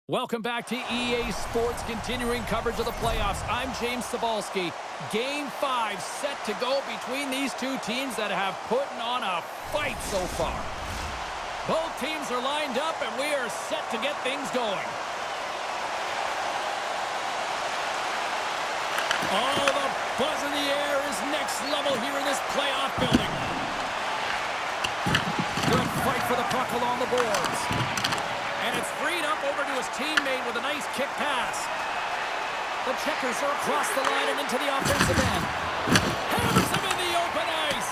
Welcome back to EA Sports, continuing coverage of the playoffs. I'm James Cebulski. Game 5 set to go between these two teams that have put on a fight so far. Both teams are lined up, and we are set to get things going. Oh, the buzz in the air is next level here in this playoff building. Good fight for the puck along the boards. And it's freed up over to his teammate with a nice kick pass. The checkers are across the line and into the offensive end. Hammers him in the open ice.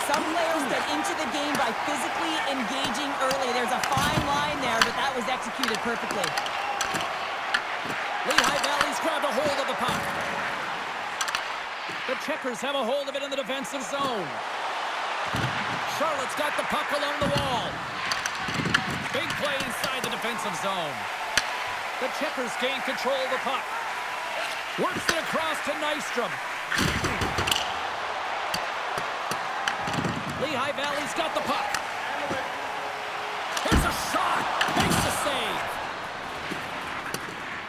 Some players get into the game by physically engaging early. There's a fine line there, but that was executed perfectly. Lehigh Valley's grabbed a hold of the puck. The checkers have a hold of it in the defensive zone. Charlotte's got the puck along the wall. Big play inside the defensive zone. The checkers gain control of the puck. Works it across to Nystrom. Lehigh Valley's got the puck. Here's a shot. Makes the save.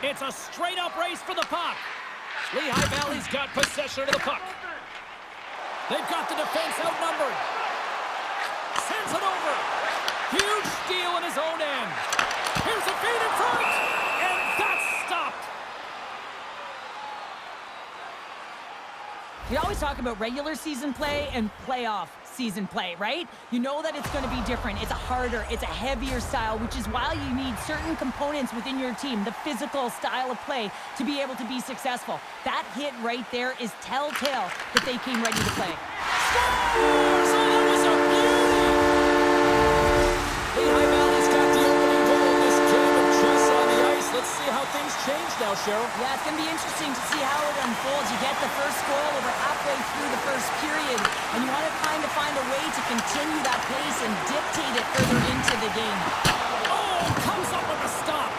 It's a straight-up race for the puck. Lehigh Valley's got possession of the puck. They've got the defense outnumbered. Sends it over. Huge steal in his own end. Here's a feed in front, and that's stopped. We always talk about regular season play and playoff season play, right? You know that it's going to be different. It's a harder, it's a heavier style, which is why you need certain components within your team, the physical style of play, to be able to be successful. That hit right there is telltale that they came ready to play. Scores! Oh, that was a beauty! Lehigh Valley's got the opening goal in this game of chess on the ice. Let's see how things change now, Cheryl. Yeah, it's going to be interesting to see how it unfolds. You get the first goal over halfway through the first period, and you want to kind of find a way to continue that pace and dictate it further into the game. Oh, comes up with a stop.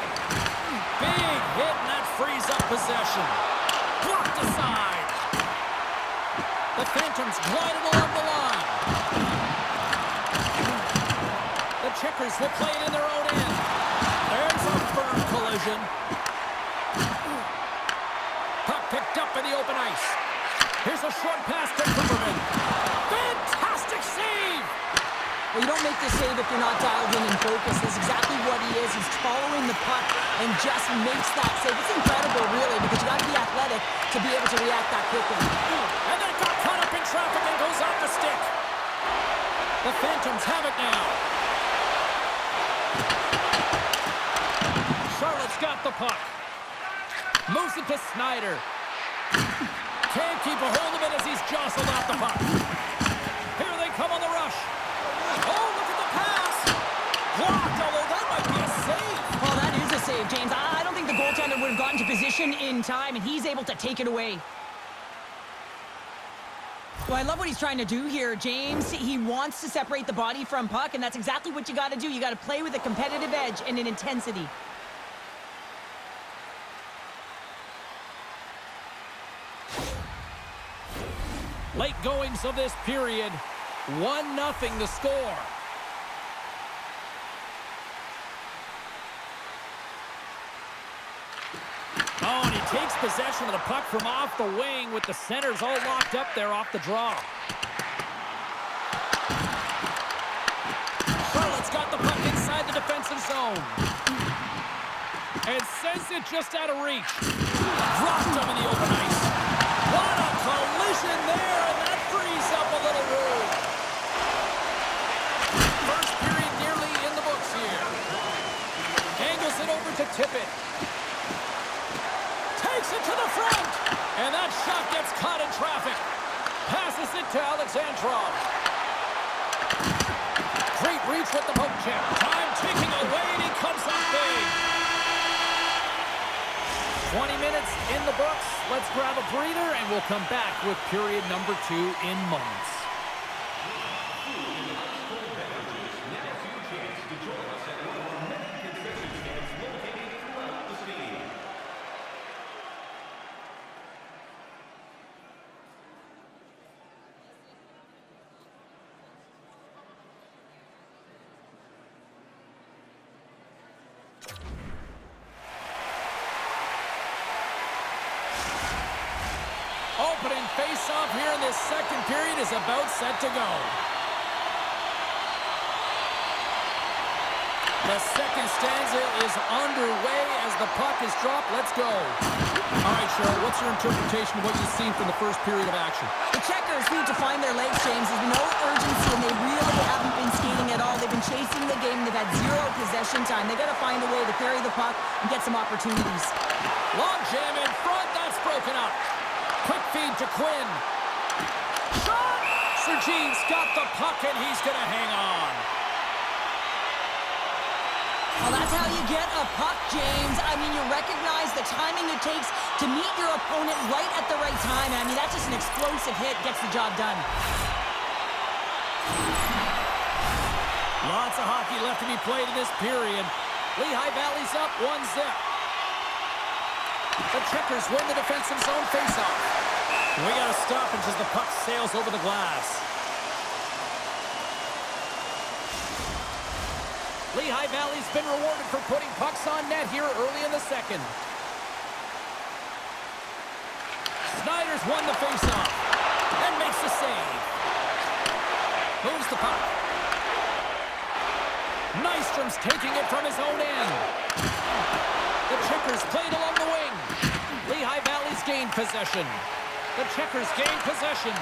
Big hit, and that frees up possession. Blocked aside. The Phantoms glided along the line. The checkers will play it in their own end. There's a firm collision. Puck picked up in the open ice. Here's a short pass to Cooperman. Fantastic save! Well, you don't make this save if you're not dialed in and focused. That's exactly what he is. He's following the puck and just makes that save. It's incredible, really, because you got to be athletic to be able to react that quickly. And that got caught up in traffic and goes off the stick. The Phantoms have it now. Charlotte's got the puck. Moves it to Snyder. Can't keep a hold of it as he's jostled off the puck. Here they come on the rush. Oh, look at the pass. Blocked, although that might be a save. Oh, that is a save, James. I don't think the goaltender would have gotten to position in time, and he's able to take it away. Well, I love what he's trying to do here, James. He wants to separate the body from puck, and that's exactly what you got to do. You got to play with a competitive edge and an intensity. Late goings of this period. 1-0 the score. Oh, and he takes possession of the puck from off the wing with the centers all locked up there off the draw. Charlotte's got the puck inside the defensive zone. And sends it just out of reach. Dropped him in the open ice. What a collision there, and that frees up a little room. First period nearly in the books here. Angles it over to Tippett. Takes it to the front, and that shot gets caught in traffic. Passes it to Alexandrov. Great reach with the poke check. Time ticking away, and he comes up big. 20 minutes in the books. Let's grab a breather, and we'll come back with period number 2 in moments. face-off here in this second period is about set to go. The second stanza is underway as the puck is dropped. Let's go. All right, Cheryl, what's your interpretation of what you've seen from the first period of action? The checkers need to find their legs, James. There's no urgency, and they really haven't been skating at all. They've been chasing the game. They've had zero possession time. They got to find a way to carry the puck and get some opportunities. Long jam in front. That's broken up. Quick feed to Quinn. Shot! Sergeant's got the puck, and he's going to hang on. Well, that's how you get a puck, James. I mean, you recognize the timing it takes to meet your opponent right at the right time. I mean, that's just an explosive hit. Gets the job done. Lots of hockey left to be played in this period. Lehigh Valley's up 1-0. The Checkers win the defensive zone faceoff. We got to stop it as the puck sails over the glass. Lehigh Valley's been rewarded for putting pucks on net here early in the second. Snyder's won the faceoff and makes the save. Moves the puck. Nystrom's taking it from his own end. The Checkers played along the wing. Lehigh Valley's gained possession. The Checkers gain possession.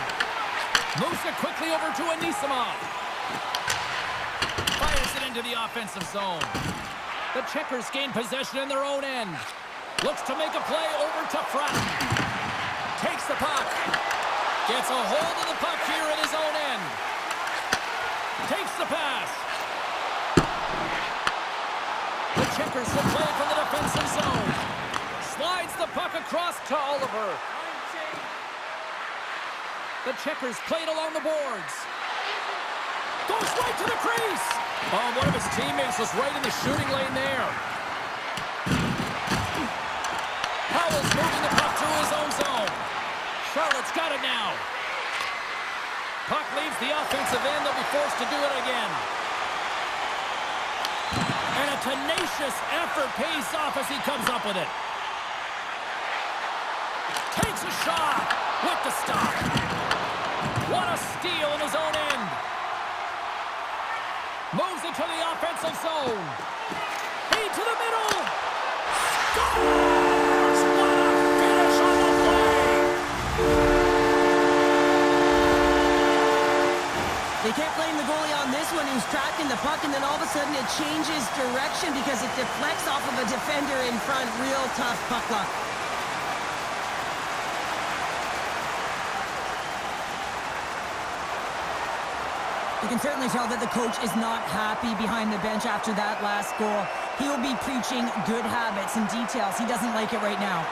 Moves it quickly over to Anisimov. Fires it into the offensive zone. The Checkers gain possession in their own end. Looks to make a play over to Fratton. Takes the puck. Gets a hold of the puck here in his own end. Takes the pass. The Checkers will play from the defensive zone. Slides the puck across to Oliver. The Checkers played along the boards. Goes right to the crease. Oh, one of his teammates was right in the shooting lane there. Howell's moving the puck through his own zone. Charlotte's got it now. Puck leaves the offensive end. They'll be forced to do it again. And a tenacious effort pays off as he comes up with it. Takes a shot with the stop. What a steal in his own end. Moves it to the offensive zone. Feed to the middle. Scores! What a finish on the play! They can't blame the goalie on this one, who's tracking the puck, and then all of a sudden it changes direction because it deflects off of a defender in front. Real tough puck luck. You can certainly tell that the coach is not happy behind the bench after that last goal. He will be preaching good habits and details. He doesn't like it right now.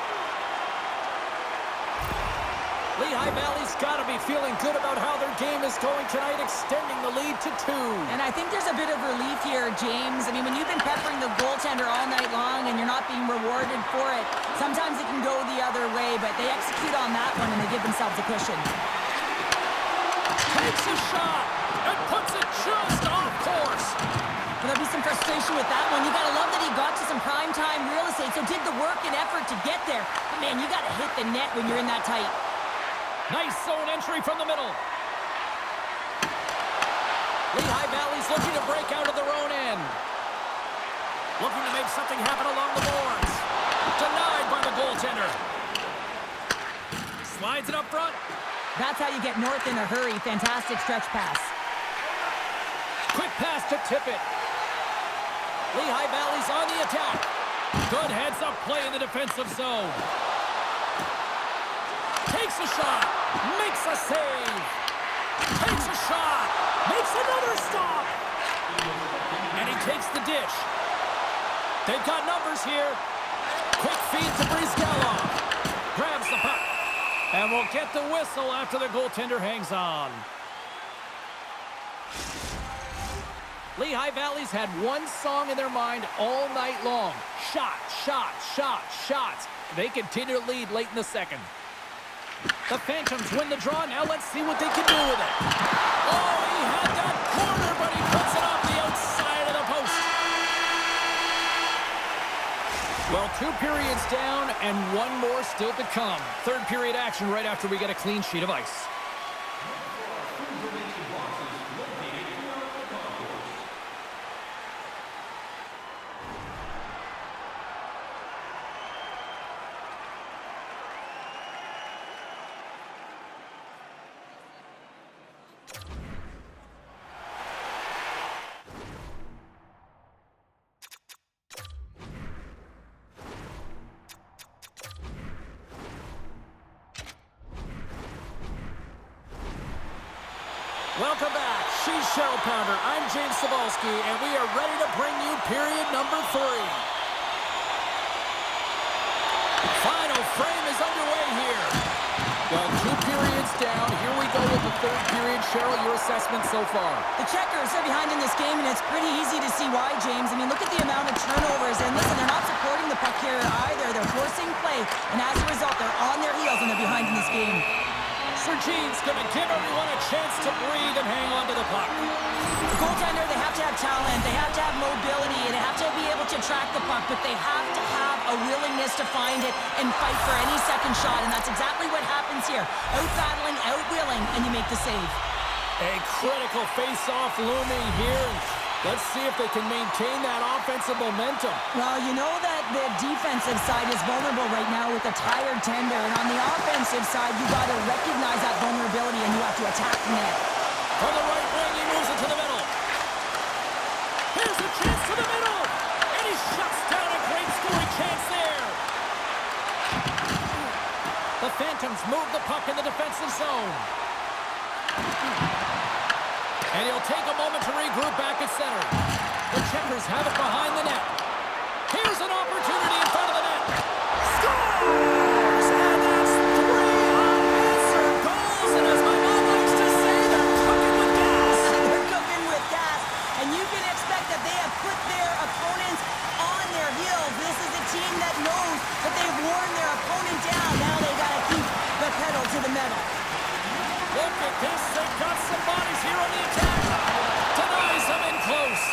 Lehigh Valley's got to be feeling good about how their game is going tonight, extending the lead to 2. And I think there's a bit of relief here, James. I mean, when you've been peppering the goaltender all night long and you're not being rewarded for it, sometimes it can go the other way, but they execute on that one and they give themselves a cushion. Takes a shot and puts it just off course. There'll be some frustration with that one. You got to love that he got to some primetime real estate, so did the work and effort to get there. But man, you got to hit the net when you're in that tight. Nice zone entry from the middle. Lehigh Valley's looking to break out of their own end. Looking to make something happen along the boards. Denied by the goaltender. Slides it up front. That's how you get north in a hurry. Fantastic stretch pass. Quick pass to Tippett. Lehigh Valley's on the attack. Good heads-up play in the defensive zone. Takes a shot. Makes a save. Takes a shot. Makes another stop. And he takes the dish. They've got numbers here. Quick feed to Brizgalov. Grabs the puck. And we'll get the whistle after the goaltender hangs on. Lehigh Valley's had one song in their mind all night long. Shot, shot, shot, shots. They continue to lead late in the second. The Phantoms win the draw. Now let's see what they can do with it. Oh, he had that corner, but he puts it off the outside of the post. Well, 2 periods down and 1 more still to come. Third period action right after we get a clean sheet of ice. Welcome back. She's Cheryl Pounder. I'm James Cebulski, and we are ready to bring you period number 3. Final frame is underway here. Well, 2 periods down. Here we go with the third period. Cheryl, your assessment so far? The Checkers are behind in this game, and it's pretty easy to see why, James. I mean, look at the amount of turnovers. And listen, they're not supporting the puck here either. They're forcing play, and as a result, they're on their heels, and they're behind in this game. Sergeant's going to give everyone a chance to breathe and hang on to the puck. The goaltender, they have to have talent, they have to have mobility, and they have to be able to track the puck, but they have to have a willingness to find it and fight for any second shot, and that's exactly what happens here. Out-battling, out-willing, and you make the save. A critical face-off looming here. Let's see if they can maintain that offensive momentum. Well, you know that the defensive side is vulnerable right now with a tired tender, and on the offensive side, you got to recognize that vulnerability, and you have to attack the net. From the right wing, he moves it to the middle. Here's a chance to the middle, and he shuts down a great scoring chance there. The Phantoms move the puck in the defensive zone. And he'll take a moment to regroup back at center. The Checkers have it behind the net. Here's an opportunity in front of the net. Scores! And that's 3 unanswered goals. And as my mom likes to say, they're cooking with gas. They're cooking with gas. And you can expect that they have put their opponents on their heels. This is a team that knows that they've worn their opponent down. Now they got to keep the pedal to the metal. Look at this. They've got some bodies here on the attack. Denies them in close.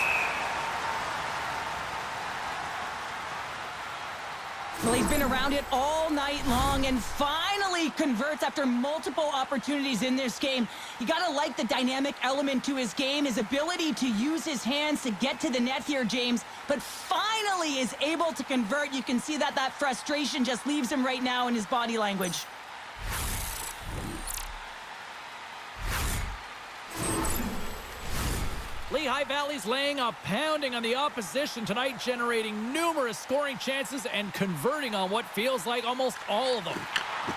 Well, he's been around it all night long and finally converts after multiple opportunities in this game. You got to like the dynamic element to his game, his ability to use his hands to get to the net here, James, but finally is able to convert. You can see that frustration just leaves him right now in his body language. Lehigh Valley's laying a pounding on the opposition tonight, generating numerous scoring chances and converting on what feels like almost all of them.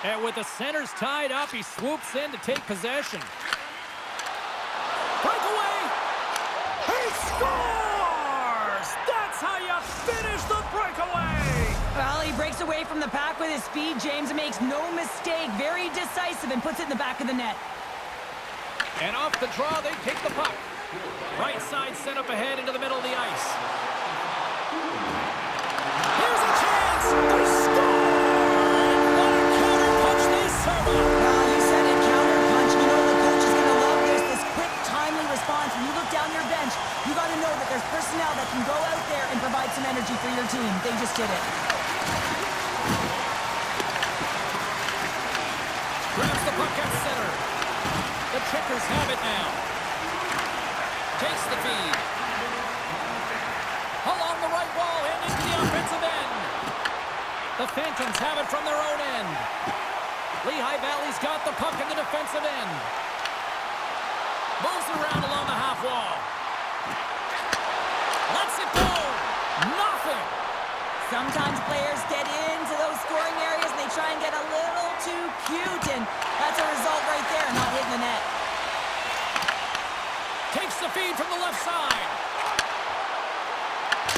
And with the centers tied up, he swoops in to take possession. Breakaway! He scores! That's how you finish the breakaway! Well, he breaks away from the pack with his speed, James, and makes no mistake. Very decisive and puts it in the back of the net. And off the draw, they take the puck. Right side set up ahead into the middle of the ice. Here's a chance! They score! What a counter punch they serve up! Well, you said it, counter punch. You know the coach is going to love this quick, timely response. When you look down your bench, you got to know that there's personnel that can go out there and provide some energy for your team. They just did it. Grabs the puck at center. The Checkers have it now. Takes the feed. Along the right wall and into the offensive end. The Phantoms have it from their own end. Lehigh Valley's got the puck in the defensive end. Moves around along the half wall. Lets it go. Nothing. Sometimes players get into those scoring areas and they try and get a little too cute, and that's a result right there, not hitting the net. Takes the feed from the left side.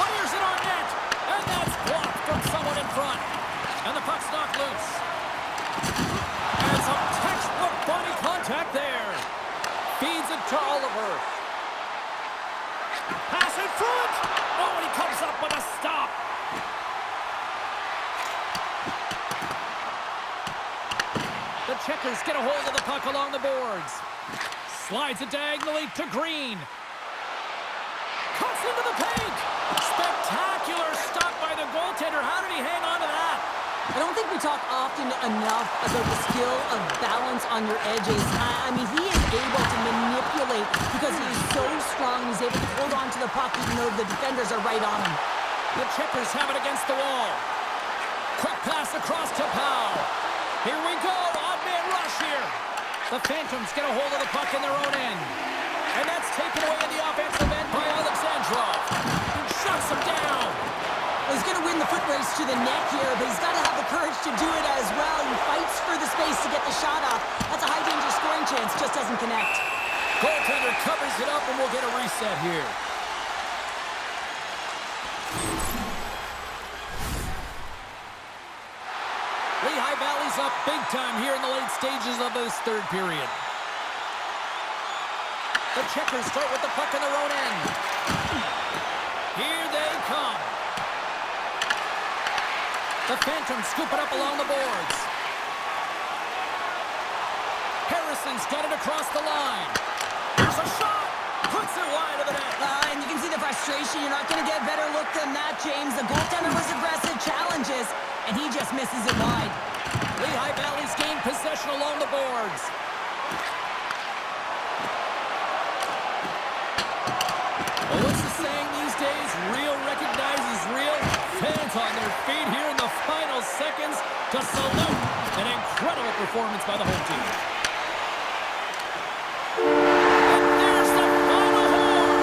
Fires it on net. And that's blocked from someone in front. And the puck's knocked loose. And some textbook body contact there. Feeds it to Oliver. Pass in front. Oh, and he comes up with a stop. The Checkers get a hold of the puck along the boards. Slides it diagonally to Green. Cuts into the paint. Spectacular. Spectacular stop by the goaltender. How did he hang on to that? I don't think we talk often enough about the skill of balance on your edges. I mean, he is able to manipulate because he is so strong. He's able to hold on to the puck even though the defenders are right on him. The Checkers have it against the wall. Quick pass across to Powell. Here we go. Odd man rush here. The Phantoms get a hold of the puck in their own end. And that's taken away in the offensive end by Alexandrov. He shuts him down. Well, he's going to win the foot race to the net here, but he's got to have the courage to do it as well. He fights for the space to get the shot off. That's a high-danger scoring chance. Just doesn't connect. Goaltender covers it up, and we'll get a reset here. Lehigh Valley's up big time here in the late stages of this third period. The Checkers start with the puck in their own end. Here they come. The Phantoms scoop it up along the boards. Harrison's got it across the line. There's a shot. Puts it wide of the net. And you can see the frustration. You're not going to get a better look than that, James. The goaltender was aggressive, challenges, and he just misses it wide. Lehigh Valley's gained possession along the boards. Well, what's the saying these days? Real recognizes real. Fans on their feet here in the final seconds to salute an incredible performance by the home team. And there's the final horn.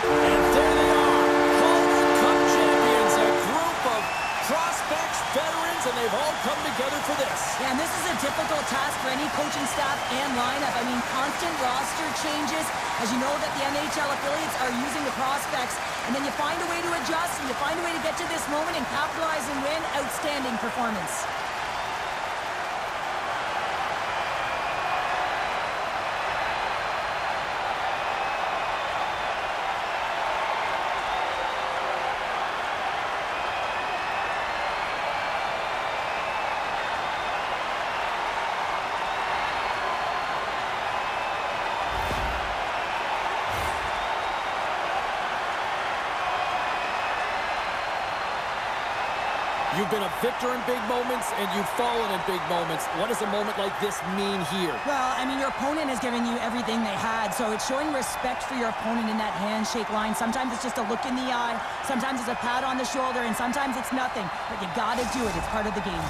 And there they are, Calder Cup champions, a group of prospects, veterans, and they've all come together for this. Yeah, and this is a difficult task for any coaching staff and lineup. I mean, constant roster changes. As you know that the NHL affiliates are using the prospects, and then you find a way to adjust, and you find a way to get to this moment and capitalize and win. Outstanding performance. You've been a victor in big moments, and you've fallen in big moments. What does a moment like this mean here? Well, I mean, your opponent has given you everything they had, so it's showing respect for your opponent in that handshake line. Sometimes it's just a look in the eye, sometimes it's a pat on the shoulder, and sometimes it's nothing. But you gotta do it. It's part of the game.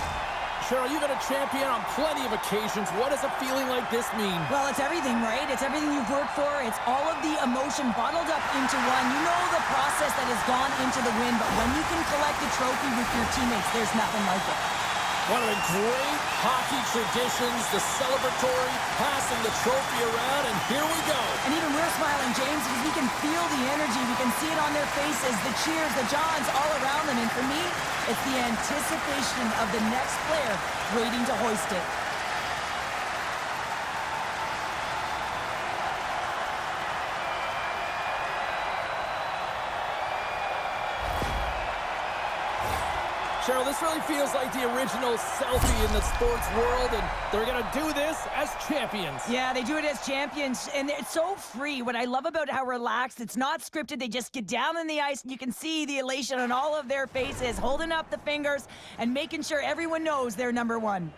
Cheryl, you've been a champion on plenty of occasions. What does a feeling like this mean? Well, it's everything, right? It's everything you've worked for. It's all of the emotion bottled up into one. You know the process that has gone into the win, but when you can collect a trophy with your teammates, there's nothing like it. One of the great hockey traditions, the celebratory, passing the trophy around, and here we go. And even we're smiling, James, because we can feel the energy. We can see it on their faces, the cheers, the johns all around them. And for me, it's the anticipation of the next player waiting to hoist it. Cheryl, this really feels like the original selfie in the sports world, and they're going to do this as champions. Yeah, they do it as champions, and it's so free. What I love about how relaxed, it's not scripted. They just get down on the ice, and you can see the elation on all of their faces, holding up the fingers and making sure everyone knows they're number one.